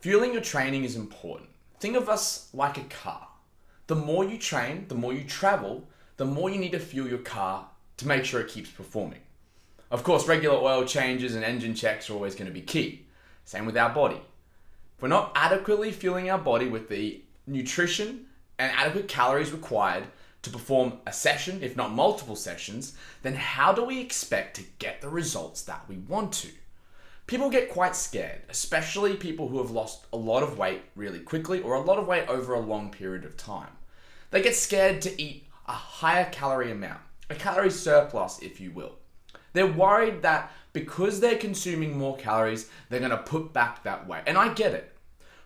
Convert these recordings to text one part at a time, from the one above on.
Fueling your training is important. Think of us like a car. The more you train, the more you travel, the more you need to fuel your car to make sure it keeps performing. Of course, regular oil changes and engine checks are always going to be key. Same with our body. If we're not adequately fueling our body with the nutrition and adequate calories required to perform a session, if not multiple sessions, then how do we expect to get the results that we want to? People get quite scared, especially people who have lost a lot of weight really quickly or a lot of weight over a long period of time. They get scared to eat a higher calorie amount, a calorie surplus, if you will. They're worried that because they're consuming more calories, they're going to put back that weight. And I get it.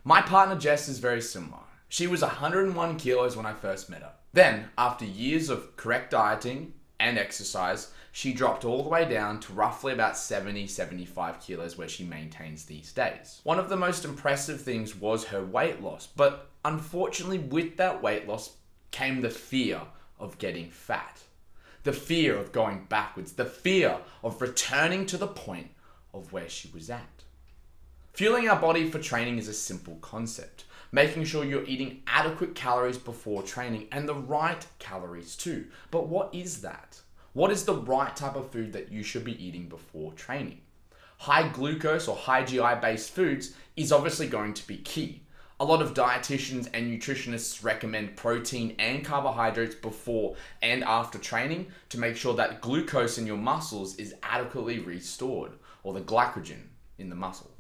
My partner Jess is very similar. She was 101 kilos when I first met her. Then, after years of correct dieting and exercise, she dropped all the way down to roughly about 75 kilos where she maintains these days. One of the most impressive things was her weight loss, but unfortunately with that weight loss came the fear of getting fat. The fear of going backwards, the fear of returning to the point of where she was at. Fueling our body for training is a simple concept. Making sure you're eating adequate calories before training and the right calories too. But what is that? What is the right type of food that you should be eating before training? High glucose or high GI based foods is obviously going to be key. A lot of dietitians and nutritionists recommend protein and carbohydrates before and after training to make sure that glucose in your muscles is adequately restored, or the glycogen in the muscle.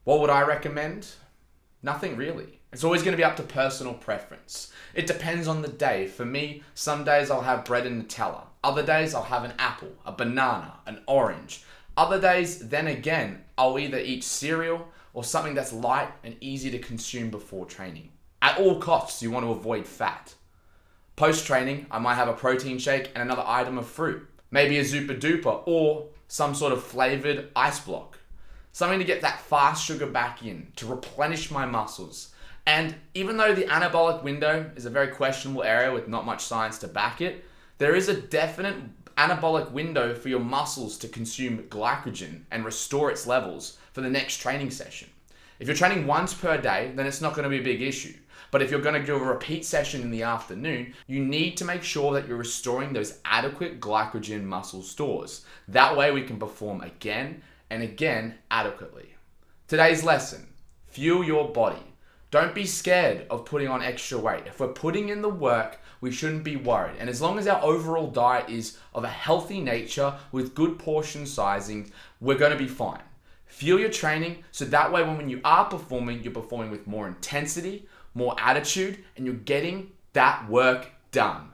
What would I recommend? Nothing really. It's always going to be up to personal preference. It depends on the day. For me, some days I'll have bread and Nutella. Other days I'll have an apple, a banana, an orange. Other days, then again, I'll either eat cereal or something that's light and easy to consume before training. At all costs, you want to avoid fat. Post-training, I might have a protein shake and another item of fruit. Maybe a Zupa Duper or some sort of flavored ice block. Something to get that fast sugar back in, to replenish my muscles. And even though the anabolic window is a very questionable area with not much science to back it, there is a definite anabolic window for your muscles to consume glycogen and restore its levels for the next training session. If you're training once per day, then it's not going to be a big issue. But if you're going to do a repeat session in the afternoon, you need to make sure that you're restoring those adequate glycogen muscle stores. That way we can perform again and again adequately. Today's lesson: fuel your body. Don't be scared of putting on extra weight. If we're putting in the work, we shouldn't be worried. And as long as our overall diet is of a healthy nature with good portion sizing, we're going to be fine. Fuel your training so that way when you are performing, you're performing with more intensity, more attitude, and you're getting that work done.